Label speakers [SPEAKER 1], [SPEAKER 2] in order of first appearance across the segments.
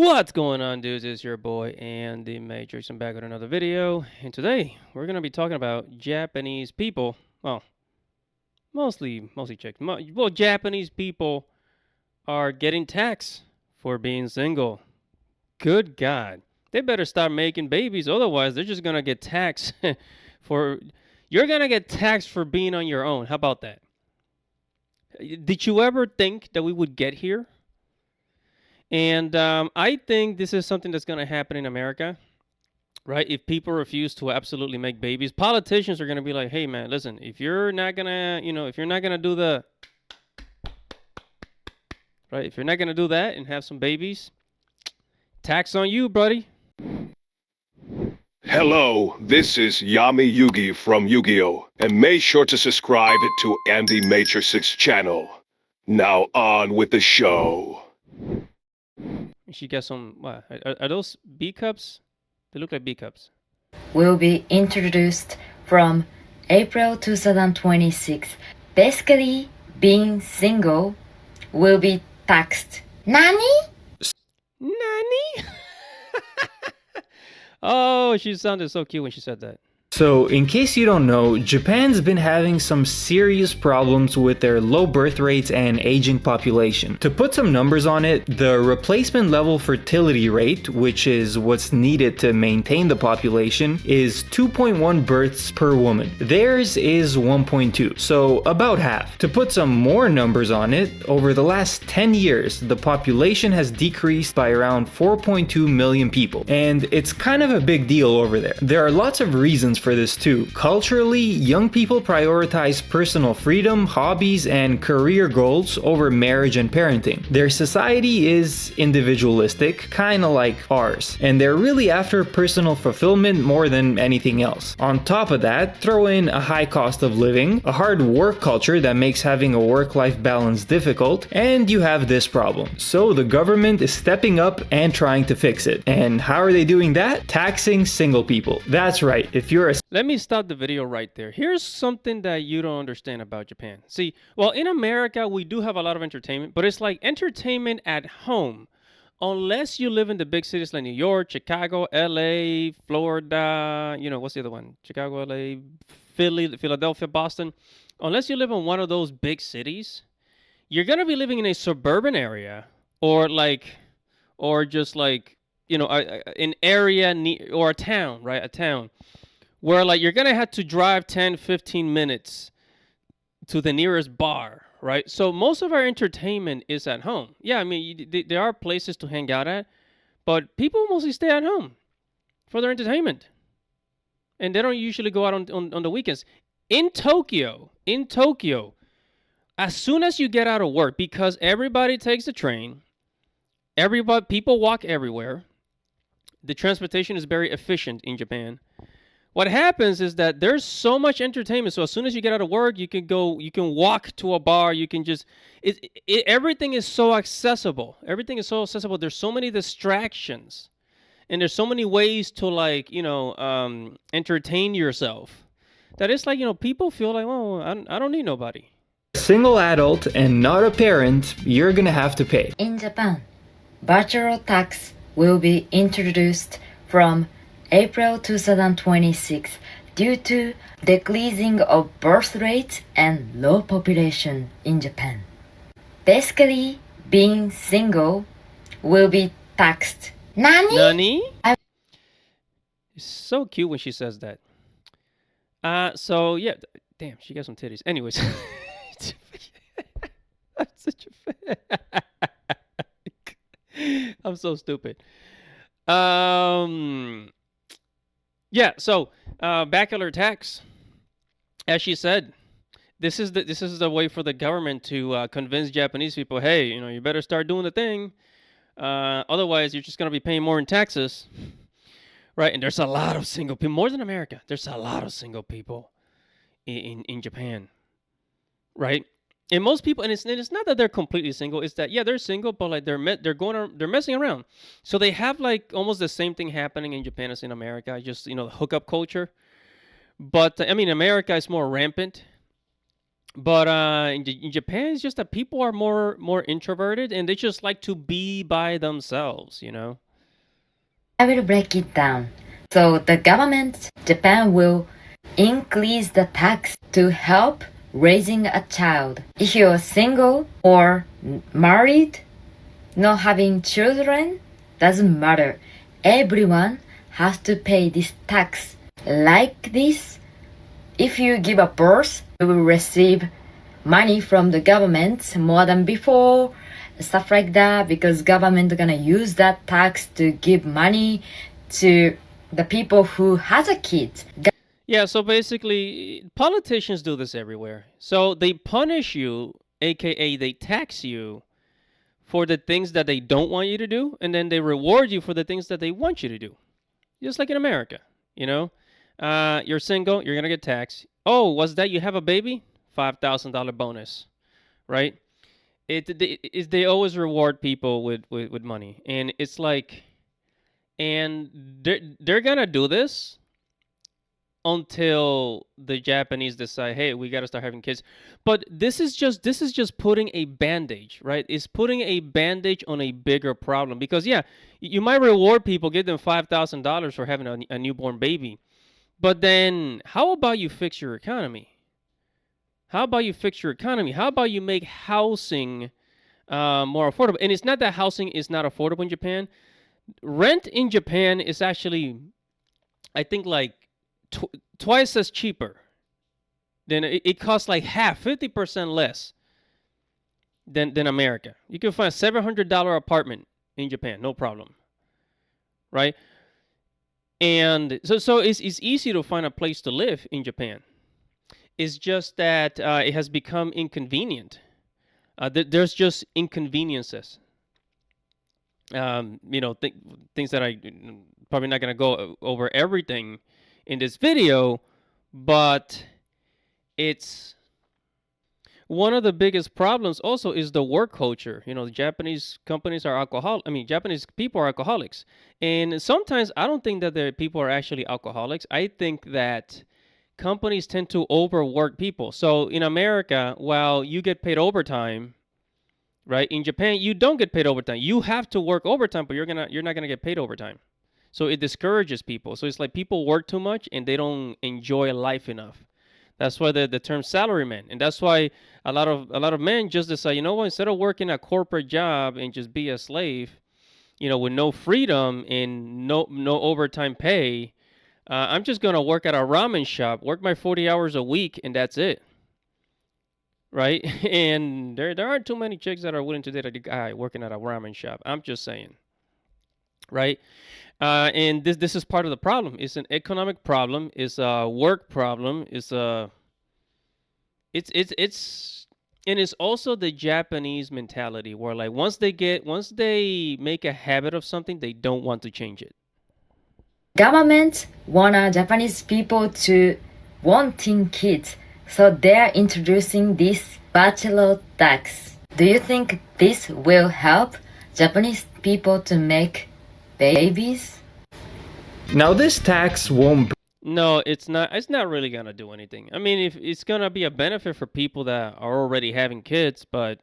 [SPEAKER 1] What's going on, dudes? It's your boy and the Matrix. I'm back with another video, and today we're gonna be talking about Japanese people. Well, mostly chicks. Well, Japanese people are getting taxed for being single. Good God, they better start making babies, otherwise they're just gonna get taxed for. You're gonna get taxed for being on your own. How about that? Did you ever think that we would get here? And I think this is something that's going to happen in America, right? If people refuse to absolutely make babies, politicians are going to be like, "Hey, man, listen, if you're not gonna, if you're not gonna do the right, if you're not gonna do that and have some babies, tax on you, buddy."
[SPEAKER 2] Hello, this is Yami Yugi from Yu-Gi-Oh! And make sure to subscribe to Andy Matrix's channel. Now on with the show.
[SPEAKER 1] She got some. What are those B cups? They look like B cups.
[SPEAKER 3] Will be introduced from April 2026. Basically, being single will be taxed. Nani?
[SPEAKER 1] Nani? Oh, she sounded so cute when she said that.
[SPEAKER 4] So, in case you don't know, Japan's been having some serious problems with their low birth rates and aging population. To put some numbers on it, the replacement level fertility rate, which is what's needed to maintain the population, is 2.1 births per woman. Theirs is 1.2, so about half. To put some more numbers on it, over the last 10 years, the population has decreased by around 4.2 million people, and it's kind of a big deal over there. There are lots of reasons for this too. Culturally, young people prioritize personal freedom, hobbies, and career goals over marriage and parenting. Their society is individualistic, kinda like ours, and they're really after personal fulfillment more than anything else. On top of that, throw in a high cost of living, a hard work culture that makes having a work-life balance difficult, and you have this problem. So the government is stepping up and trying to fix it. And how are they doing that? Taxing single people. That's right, if you're a
[SPEAKER 1] Let me stop the video right there. Here's something that you don't understand about Japan. See, well, in America, we do have a lot of entertainment, but it's like entertainment at home. Unless you live in the big cities like New York, Chicago, LA, Florida, what's the other one? Chicago, LA, Philly, Philadelphia, Boston. Unless you live in one of those big cities, you're going to be living in a suburban area or just like, an area or a town, right? A town where like you're gonna have to drive 10 15 minutes to the nearest bar, right? So most of our entertainment is at home. Yeah, I mean, there are places to hang out at, but people mostly stay at home for their entertainment, and they don't usually go out on the weekends. In Tokyo, as soon as you get out of work, because everybody takes the train, people walk everywhere, the transportation is very efficient in Japan. What happens is that there's so much entertainment. So as soon as you get out of work, you can walk to a bar. You can just, everything is so accessible. Everything is so accessible. There's so many distractions, and there's so many ways to entertain yourself that it's like, people feel like, well, I don't need nobody.
[SPEAKER 4] single adult and not a parent, you're gonna have to pay.
[SPEAKER 3] In Japan, bachelor tax will be introduced from April 2026 due to decreasing of birth rates and low population in Japan. Basically, being single will be taxed. Nani?
[SPEAKER 1] It's so cute when she says that. So yeah, damn, she got some titties. Anyways, I'm such a fan. I'm so stupid. Yeah, so bachelor tax, as she said, this is the way for the government to convince Japanese people, hey, you better start doing the thing, otherwise you're just gonna be paying more in taxes, right? And there's a lot of single people, more than America. There's a lot of single people in Japan, right? And most people, and it's not that they're completely single. It's that they're single, but like they're messing around. So they have like almost the same thing happening in Japan as in America. Just the hookup culture. But I mean, America is more rampant. But in Japan, it's just that people are more introverted and they just like to be by themselves, you know?
[SPEAKER 3] I will break it down. So the government, Japan will increase the tax to help raising a child. If you're single or married, not having children, doesn't matter. Everyone has to pay this tax. Like this, if you give a birth, you will receive money from the government more than before, stuff like that, because government gonna use that tax to give money to the people who has a kid.
[SPEAKER 1] Yeah, so basically, politicians do this everywhere. So they punish you, aka they tax you for the things that they don't want you to do, and then they reward you for the things that they want you to do. Just like in America, you know? You're single, you're gonna get taxed. Oh, was that you have a baby? $5,000 bonus, right? They always reward people with money, and it's like, and they're gonna do this until the Japanese decide, hey, we got to start having kids. But this is just putting a bandage, right? It's putting a bandage on a bigger problem because yeah, you might reward people, give them $5,000 for having a newborn baby, but then how about you fix your economy? How about you fix your economy? How about you make housing more affordable? And it's not that housing is not affordable in Japan. Rent in Japan is actually, I think, like twice as cheaper. Then it costs like half, 50% less than America. You can find a $700 apartment in Japan, no problem, right? And so it's easy to find a place to live in Japan. It's just that it has become inconvenient. There's just inconveniences. Things that I probably not gonna go over everything in this video, but it's one of the biggest problems also is the work culture. You know, the Japanese companies are Japanese people are alcoholics. And sometimes I don't think that the people are actually alcoholics. I think that companies tend to overwork people. So in America, while you get paid overtime, right? In Japan, you don't get paid overtime. You have to work overtime, but you're not gonna get paid overtime. So it discourages people. So it's like people work too much and they don't enjoy life enough. That's why the term salaryman, and that's why a lot of men just decide, you know what, instead of working a corporate job and just be a slave, with no freedom and no overtime pay, I'm just gonna work at a ramen shop, work my 40 hours a week, and that's it, right? And there aren't too many chicks that are willing to date a guy working at a ramen shop. I'm just saying, right? And this is part of the problem. It's an economic problem. It's a work problem. And it's also the Japanese mentality where like once they make a habit of something, they don't want to change it.
[SPEAKER 3] Government want Japanese people to wanting kids, so they're introducing this bachelor tax. Do you think this will help Japanese people to make babies?
[SPEAKER 4] Now this tax won't.
[SPEAKER 1] No, it's not. It's not really gonna do anything. I mean, if it's gonna be a benefit for people that are already having kids, but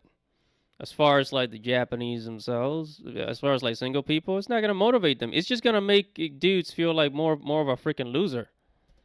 [SPEAKER 1] as far as like the Japanese themselves, as far as like single people, it's not gonna motivate them. It's just gonna make dudes feel like more of a freaking loser.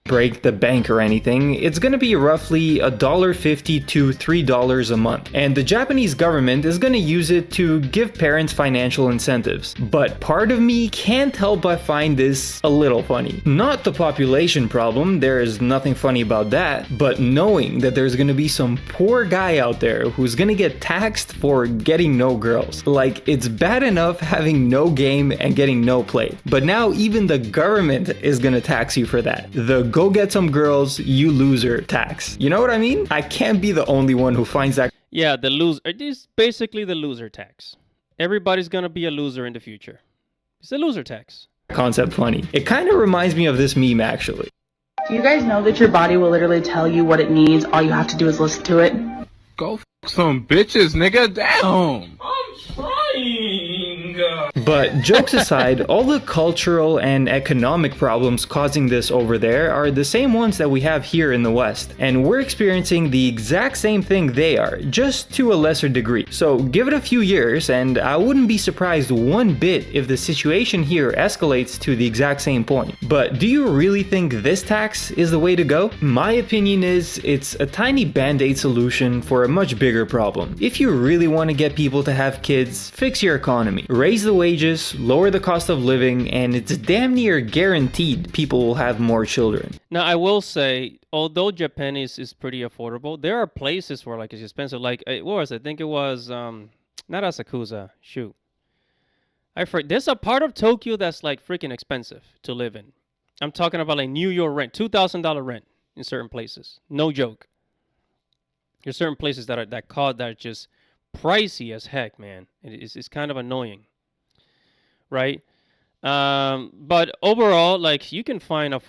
[SPEAKER 4] Break the bank or anything, it's gonna be roughly $1.50 to $3 a month, and the Japanese government is gonna use it to give parents financial incentives. But part of me can't help but find this a little funny. Not the population problem, there is nothing funny about that, but knowing that there's gonna be some poor guy out there who's gonna get taxed for getting no girls. Like, it's bad enough having no game and getting no play, but now even the government is gonna tax you for that. The go get some girls, you loser tax. You know what I mean? I can't be the only one who finds that.
[SPEAKER 1] Yeah, the loser. It is basically the loser tax. Everybody's gonna be a loser in the future. It's a loser tax.
[SPEAKER 4] Concept funny. It kind of reminds me of this meme actually.
[SPEAKER 5] Do you guys know that your body will literally tell you what it needs? All you have to do is listen to it.
[SPEAKER 6] Go f some bitches, nigga. Damn.
[SPEAKER 7] I'm trying.
[SPEAKER 4] But jokes aside, all the cultural and economic problems causing this over there are the same ones that we have here in the West. And we're experiencing the exact same thing they are, just to a lesser degree. So give it a few years and I wouldn't be surprised one bit if the situation here escalates to the exact same point. But do you really think this tax is the way to go? My opinion is it's a tiny band-aid solution for a much bigger problem. If you really want to get people to have kids, fix your economy. Raise the wages, lower the cost of living, and it's damn near guaranteed people will have more children.
[SPEAKER 1] Now, I will say, although Japan is pretty affordable, there are places where like it's expensive. Like, what was it? I think it was not Asakusa. Shoot. There's a part of Tokyo that's like freaking expensive to live in. I'm talking about like New York rent, $2,000 rent in certain places. No joke. There's certain places that are just pricey as heck, man. It's kind of annoying, right? But overall, like you can find a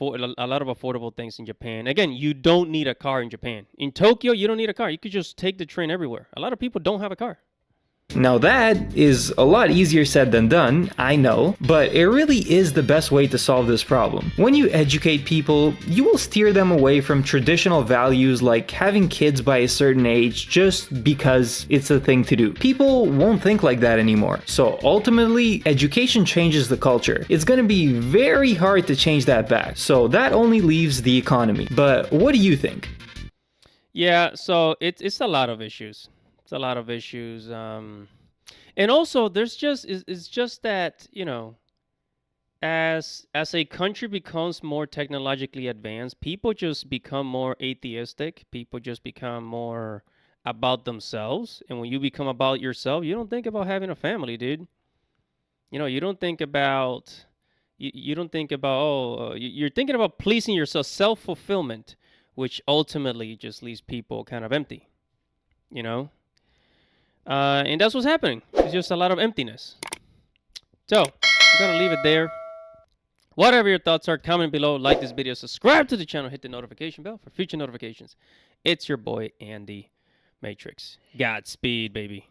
[SPEAKER 1] lot of affordable things in Japan. Again, you don't need a car in Japan. In Tokyo, you don't need a car. You could just take the train everywhere. A lot of people don't have a car.
[SPEAKER 4] Now that is a lot easier said than done, I know, but it really is the best way to solve this problem. When you educate people, you will steer them away from traditional values like having kids by a certain age just because it's a thing to do. People won't think like that anymore. So ultimately, education changes the culture. It's gonna be very hard to change that back. So that only leaves the economy. But what do you think?
[SPEAKER 1] Yeah, so it's a lot of issues. It's a lot of issues. And also it's just that, as a country becomes more technologically advanced, people just become more atheistic. People just become more about themselves. And when you become about yourself, you don't think about having a family, dude. You don't think about you don't think about you're thinking about pleasing yourself, self-fulfillment, which ultimately just leaves people kind of empty, you know? And that's what's happening. It's just a lot of emptiness. So, I'm going to leave it there. Whatever your thoughts are, comment below, like this video, subscribe to the channel, hit the notification bell for future notifications. It's your boy, Andy Matrix. Godspeed, baby.